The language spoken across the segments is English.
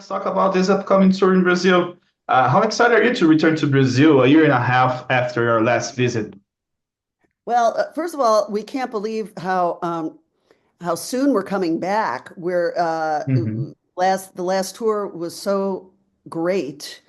let's talk about this upcoming tour in Brazil. How excited are you to return to Brazil a year and a half after your last visit? Well, first of all, we can't believe how soon we're coming back. We're Hmm. the last tour was so great,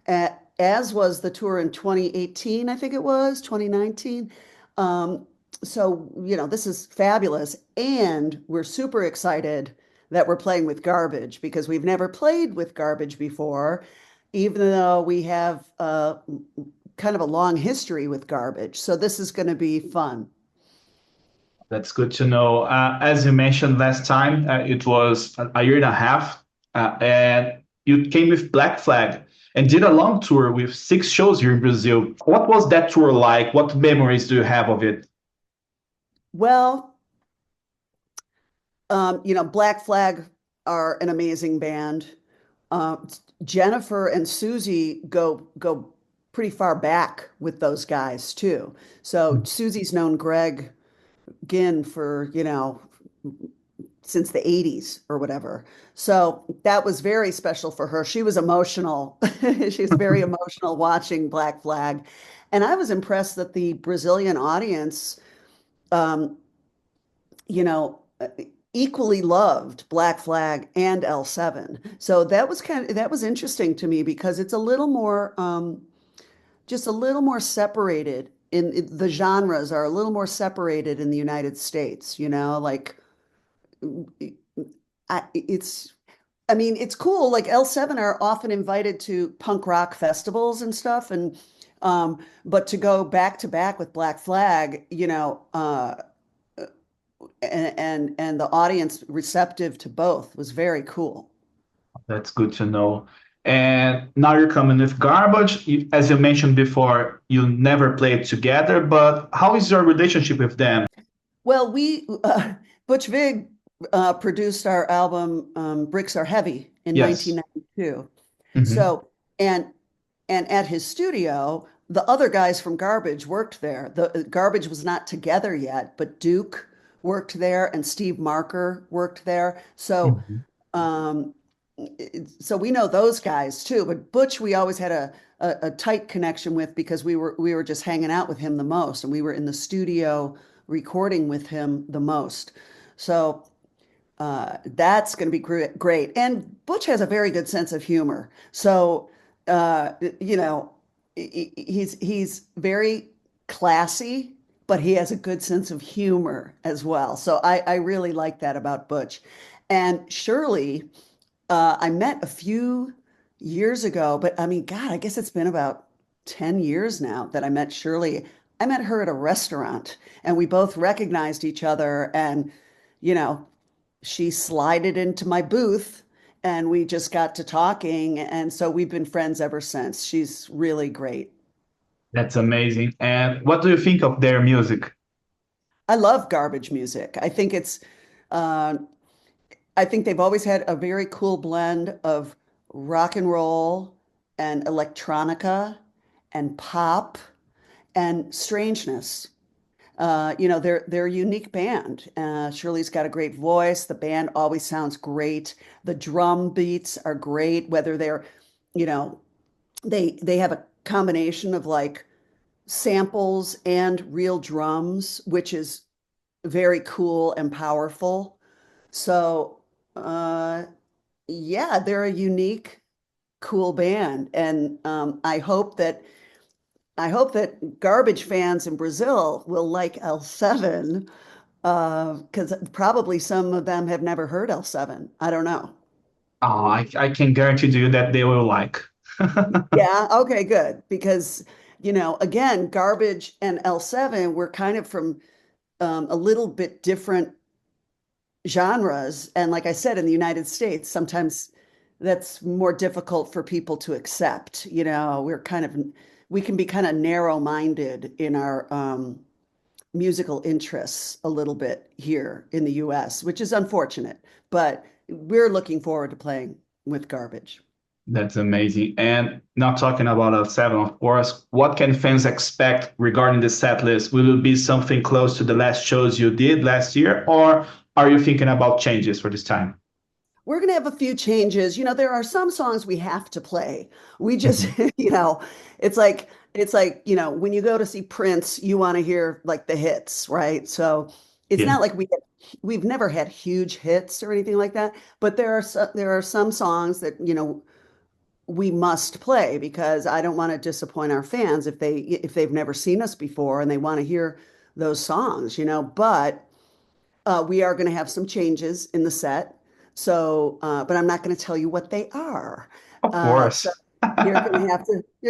as was the tour in 2018, I think it was 2019. Um, so this is fabulous, and we're super excited that we're playing with Garbage because we've never played with Garbage before, even though we have kind of a long history with Garbage. So this is going to be fun. That's good to know. As you mentioned last time, it was a year and a half, and you came with Black Flag and did a long tour with 6 shows here in Brazil. What was that tour like? What memories do you have of it? Well, Black Flag are an amazing band. Uh, Jennifer and Susie go pretty far back with those guys too. So Susie's known Greg Ginn for, since the 80s or whatever. So that was very special for her. She was emotional. She was very emotional watching Black Flag. And I was impressed that the Brazilian audience, um, you know, uh, equally loved Black Flag and L7. So that was interesting to me because it's a little more just a little more separated the genres are a little more separated in the United States, like it's I mean, it's cool. Like L7 are often invited to punk rock festivals and stuff, and but to go back to back with Black Flag, and the audience receptive to both was very cool. That's good to know. And now you're coming with Garbage. As you mentioned before, you never played together, but how is your relationship with them? Well, we Butch Vig produced our album "Bricks Are Heavy" in Yes. 1992. Hmm. So, and and at his studio, the other guys from Garbage worked there. The Garbage was not together yet, but Duke worked there and Steve Marker worked there. Hmm. Um, so we know those guys too. But Butch, we always had a tight connection with because we were just hanging out with him the most, and we were in the studio recording with him the most. So that's going to be great. And Butch has a very good sense of humor. So, uh, you know, he's very classy, but he has a good sense of humor as well. So I really like that about Butch. And Shirley, I met a few years ago, but I mean, God, I guess it's been about 10 years now that I met Shirley. I met her at a restaurant and we both recognized each other and, you know, she slided into my booth and we just got to talking. And so we've been friends ever since. She's really great. That's amazing. And what do you think of their music? I love Garbage music. Uh, I think they've always had a very cool blend of rock and roll and electronica and pop and strangeness. They're a unique band. Shirley's got a great voice. The band always sounds great. The drum beats are great, whether you know, they have a combination of like samples and real drums, which is very cool and powerful. So, yeah, they're a unique, cool band, and I hope that Garbage fans in Brazil will like L7 because probably some of them have never heard L7. I don't know. Oh, I can guarantee you that they will like. Yeah, okay, good. Because, again, Garbage and L7 were kind of from a little bit different genres. And like I said, in the United States, sometimes that's more difficult for people to accept. We can be kind of narrow-minded in our musical interests a little bit here in the US, which is unfortunate. But we're looking forward to playing with Garbage. That's amazing. And not talking about L7, of course, what can fans expect regarding the set list? Will it be something close to the last shows you did last year, or are you thinking about changes for this time? we're going to have a few changes. There are some songs we have to play. We just, Mhm. it's like, when you go to see Prince, you want to hear like the hits, right? So it's Yeah, not like we've never had huge hits or anything like that, but there are some songs that, we must play because I don't want to disappoint our fans if they've never seen us before and they want to hear those songs, but we are going to have some changes in the set. So, but I'm not going to tell you what they are. of So course. you're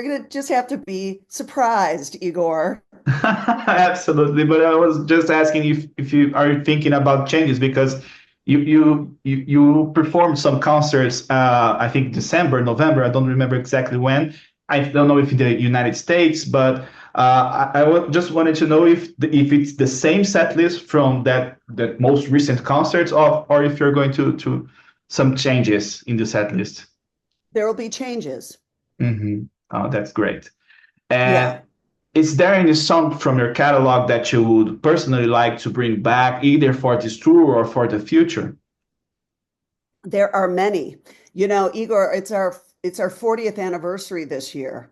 going to just have to be surprised, Igor. Absolutely. But I was just asking if you are thinking about changes because you performed some concerts, I think December, November, I don't remember exactly when. I don't know if in the United States, but just wanted to know if it's the same set list from that most recent concerts, or if you're going to some changes in the set list. There will be changes. Oh, that's great. And Yeah, is there any song from your catalog that you would personally like to bring back, either for this tour or for the future? there are many. Igor, it's our 40th anniversary this year.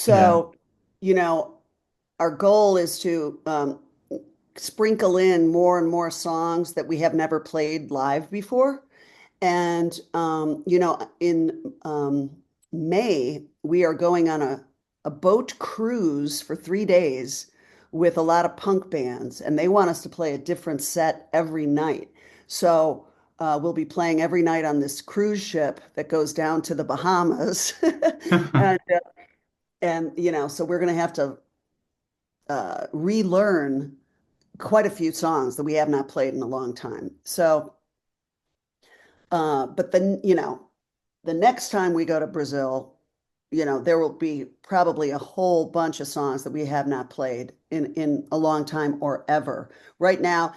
Yeah. So, you know, our goal is to sprinkle in more and more songs that we have never played live before. And in May, we are going on a boat cruise for 3 days with a lot of punk bands, and they want us to play a different set every night. So we'll be playing every night on this cruise ship that goes down to the Bahamas, and so we're going to have to relearn quite a few songs that we have not played in a long time. So, but then, the next time we go to Brazil, there will be probably a whole bunch of songs that we have not played in a long time or ever. Right now,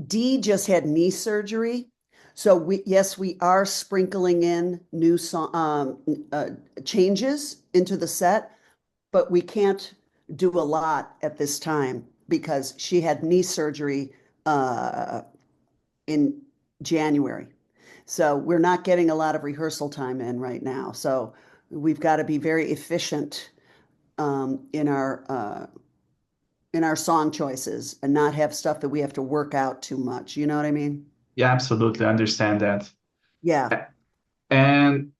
Dee just had knee surgery. So we are sprinkling in new changes into the set, but we can't do a lot at this time because she had knee surgery in January. So we're not getting a lot of rehearsal time in right now. So we've got to be very efficient in our song choices and not have stuff that we have to work out too much. You know what I mean? Yeah, absolutely. I understand that. Yeah. And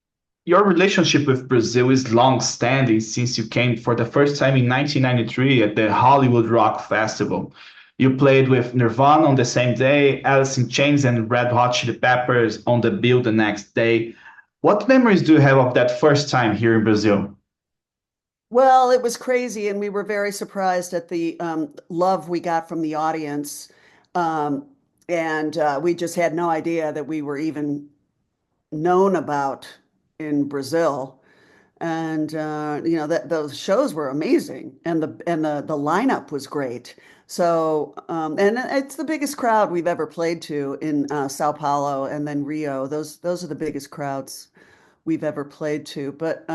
your relationship with Brazil is long-standing since you came for the first time in 1993 at the Hollywood Rock Festival. You played with Nirvana on the same day, Alice in Chains and Red Hot Chili Peppers on the bill the next day. What memories do you have of that first time here in Brazil? Well, it was crazy, and we were very surprised at the love we got from the audience. Um, and we just had no idea that we were even known about in Brazil. And that those shows were amazing, and the lineup was great. So and it's the biggest crowd we've ever played to in Sao Paulo and then Rio. Those are the biggest crowds we've ever played to. But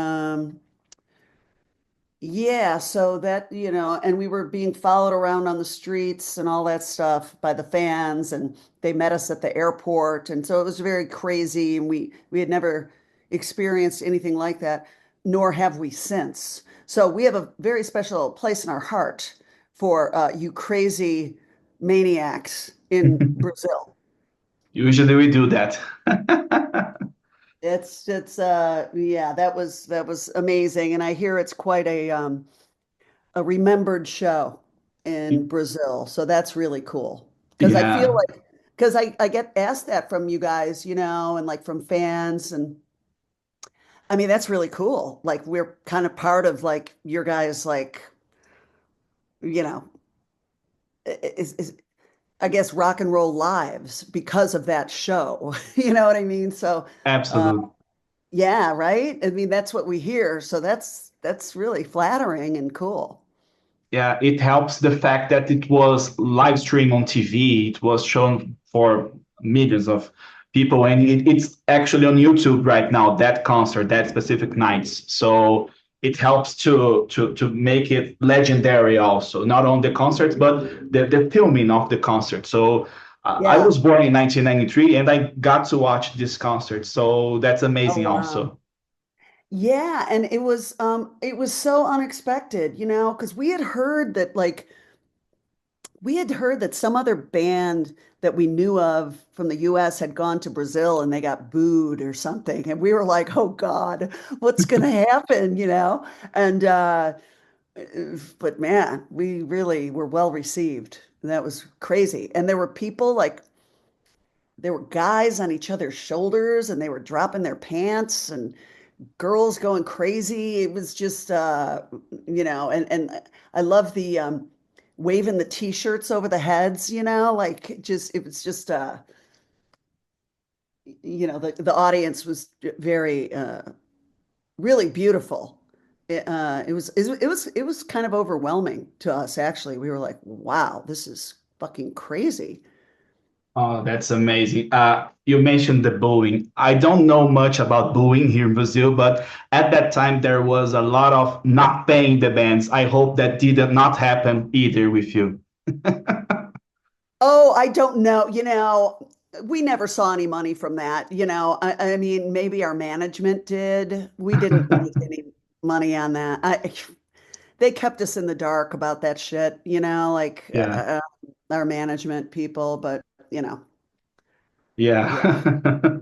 yeah, so that, and we were being followed around on the streets and all that stuff by the fans, and they met us at the airport. And so it was very crazy, and we had never experienced anything like that, nor have we since. So we have a very special place in our heart for you crazy maniacs in Brazil. Usually we do that. It's yeah, that was amazing, and I hear it's quite a remembered show in Brazil. So that's really cool. Because I feel Yeah, like, because I get asked that from you guys, and like from fans. And I mean, that's really cool. Like we're kind of part of like your guys, like, you know, is I guess rock and roll lives because of that show. You know what I mean? So uh, absolutely. yeah, right? I mean, that's what we hear. So that's really flattering and cool. Yeah, it helps the fact that it was live stream on TV. It was shown for millions of people, and it's actually on YouTube right now, that concert, that specific nights. So it helps to make it legendary also, not on the concerts, but the filming of the concert. So I Yeah. was born in 1993 and I got to watch this concert. So that's Oh, amazing wow. also. Yeah, and it was so unexpected, you know, because we had heard that some other band that we knew of from the US had gone to Brazil and they got booed or something. And we were like, oh God, what's gonna happen, you know? And but man, we really were well received. That was crazy. And there were people like there were guys on each other's shoulders and they were dropping their pants and girls going crazy. It was just you know, and I love the waving the t-shirts over the heads, you know, like just it was just you know, the audience was very really beautiful. It was kind of overwhelming to us actually. We were like, wow, this is fucking crazy. Oh, that's amazing. You mentioned the booing. I don't know much about booing here in Brazil, but at that time there was a lot of not paying the bands. I hope that did not happen either with you. Oh, I don't know. You know, we never saw any money from that. You know, I mean, maybe our management did. We didn't make any money on that. They kept us in the dark about that shit, you know, like Yeah, our management people, but you know, yeah. yeah.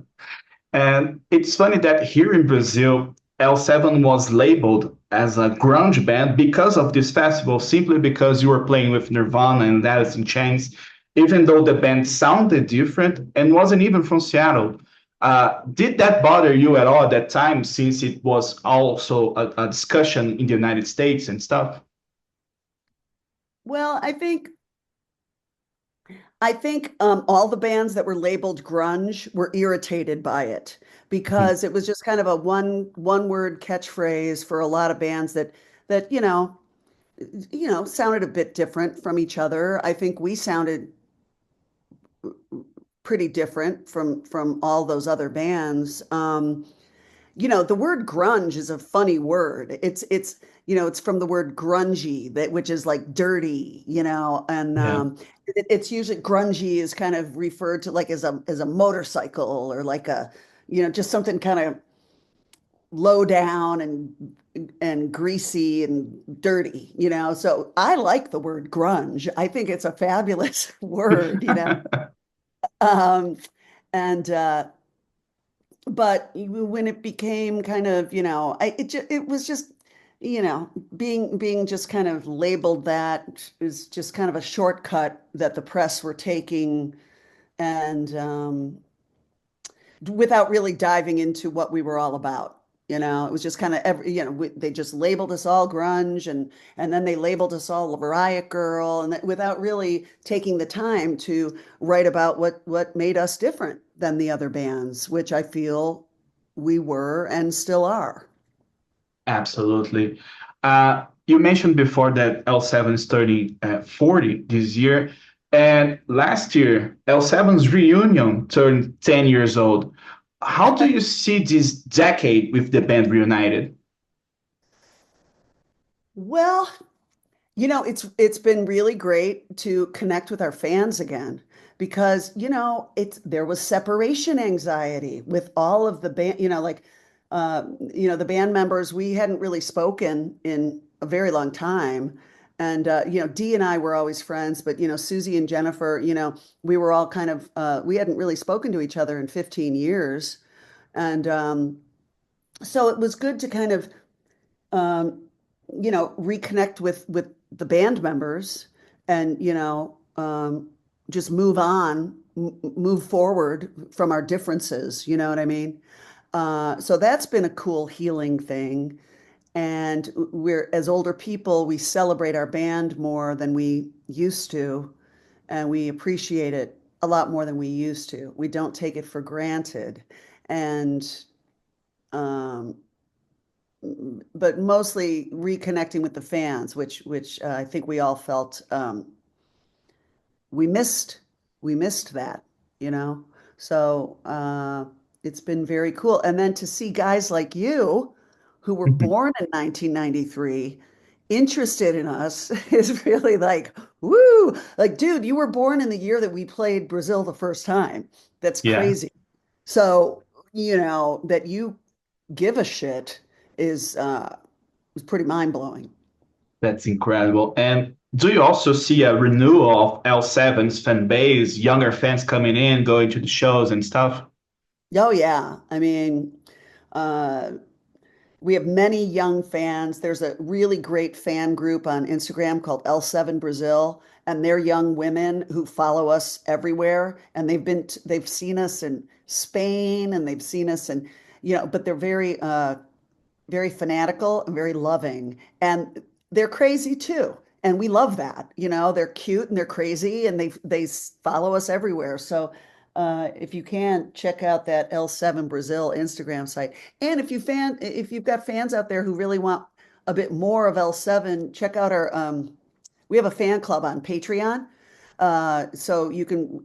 And it's funny that here in Brazil, L7 was labeled as a grunge band because of this festival, simply because you were playing with Nirvana and Alice in Chains, even though the band sounded different and wasn't even from Seattle. Did that bother you at all at that time, since it was also a discussion in the United States and stuff? Well, I think all the bands that were labeled grunge were irritated by it because it was just kind of a one word catchphrase for a lot of bands that you know sounded a bit different from each other. I think we sounded pretty different from all those other bands. You know, the word grunge is a funny word. It's you know, it's from the word grungy, that which is like dirty, you know, and Yeah. it's usually grungy is kind of referred to like as a motorcycle or like a, you know, just something kind of low down and greasy and dirty, you know. So I like the word grunge. I think it's a fabulous word, you know. Um, and but when it became kind of, you know, it was just, you know, being just kind of labeled that is just kind of a shortcut that the press were taking, and without really diving into what we were all about. You know, it was just kind of every, you know, they just labeled us all grunge, and then they labeled us all Riot Girl, and that, without really taking the time to write about what made us different than the other bands, which I feel we were and still are. Absolutely. You mentioned before that L7 is turning 40 this year. And last year, L7's reunion turned 10 years old. How do you see this decade with the band reunited? Well, you know, it's been really great to connect with our fans again because, you know, it's there was separation anxiety with all of the band, you know, like you know, the band members, we hadn't really spoken in a very long time. And you know, Dee and I were always friends, but you know, Susie and Jennifer, you know, we were all kind of we hadn't really spoken to each other in 15 years. And so it was good to kind of um, you know, reconnect with the band members and, you know, just move on, move forward from our differences. You know what I mean? So that's been a cool healing thing. And we're, as older people, we celebrate our band more than we used to, and we appreciate it a lot more than we used to. We don't take it for granted. And um, but mostly reconnecting with the fans, which I think we all felt we missed we missed that, you know. So it's been very cool. And then to see guys like you, who were born in 1993, interested in us is really like, Woo! Like, dude, you were born in the year that we played Brazil the first time. That's Yeah, crazy. So, that you give a shit is pretty mind-blowing. that's incredible. And do you also see a renewal of L7's fan base, younger fans coming in, going to the shows and stuff? Oh yeah. I mean, uh we have many young fans. There's a really great fan group on Instagram called L7 Brazil, and they're young women who follow us everywhere. And they've seen us in Spain and they've seen us in, but they're very fanatical and very loving. And they're crazy too. And we love that. They're cute and they're crazy and they follow us everywhere. So if you can check out that L7 Brazil Instagram site. And if you've got fans out there who really want a bit more of L7, check out we have a fan club on Patreon. So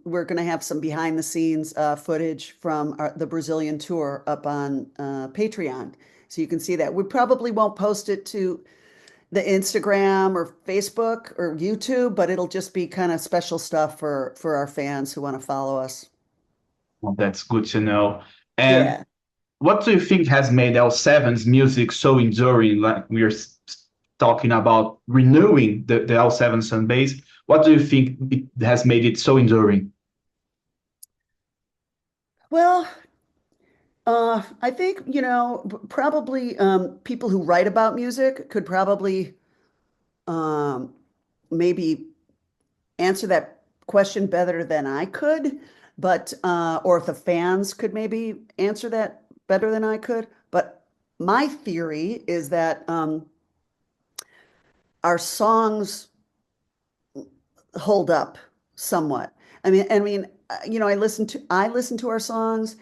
we're going to have some behind the scenes footage from the Brazilian tour up on Patreon. So you can see that. We probably won't post it to the Instagram or Facebook or YouTube, but it'll just be kind of special stuff for our fans who want to follow us. Well, that's good to know. And Yeah. what do you think has made L7's music so enduring? Like we are talking about renewing the L7 fan base. What do you think it has made it so enduring? Well, I think, probably people who write about music could probably um, maybe answer that question better than I could, but or if the fans could maybe answer that better than I could. But my theory is that our songs hold up somewhat. I listen to our songs.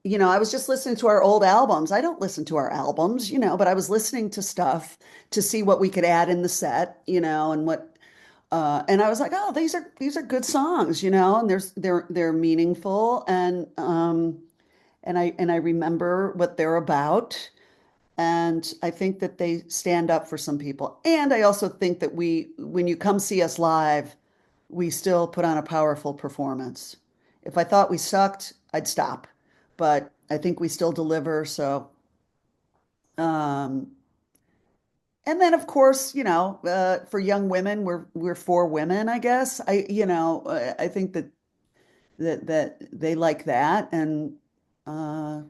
I was just listening to our old albums. I don't listen to our albums, but I was listening to stuff to see what we could add in the set, and I was like, oh, these are good songs, and they're meaningful, and I remember what they're about, and I think that they stand up for some people. And I also think that when you come see us live, we still put on a powerful performance. If I thought we sucked, I'd stop, but I think we still deliver. So, um, and then of course, for young women, we're for women, I guess. I think that they like that, and uh,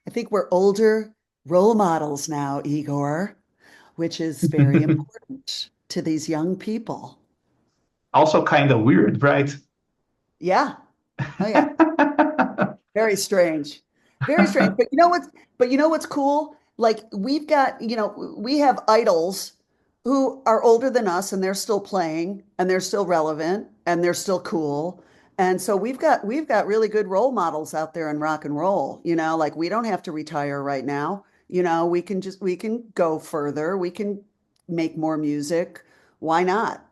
I think we're older role models now, Igor, which is very important to these young people. Also kind of weird, right? Yeah. Oh yeah. Very strange. Very strange. But you know what's cool? Like we have idols who are older than us and they're still playing and they're still relevant and they're still cool. And so we've got really good role models out there in rock and roll, like we don't have to retire right now. We can go further. We can make more music. Why not?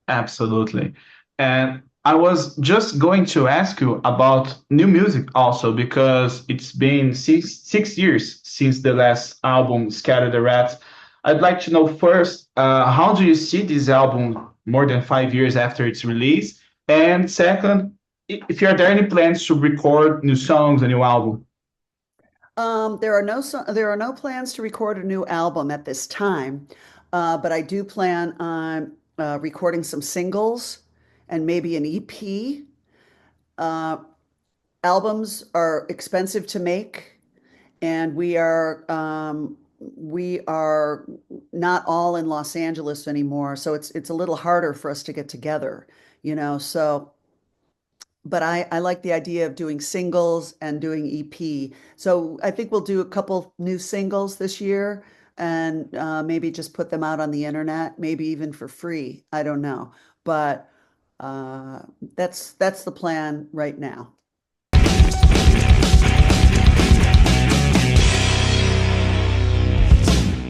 Absolutely. And I was just going to ask you about new music also, because it's been six years since the last album, Scatter the Rats. I'd like to know first, how do you see this album more than 5 years after its release? And second, if are there any plans to record new songs, a new album? There are no plans to record a new album at this time, but I do plan on recording some singles and maybe an EP. Uh, Albums are expensive to make, and we are not all in Los Angeles anymore, so it's a little harder for us to get together, So but I like the idea of doing singles and doing EP. So I think we'll do a couple new singles this year and maybe just put them out on the internet, maybe even for free. I don't know. But uh, that's the plan right now.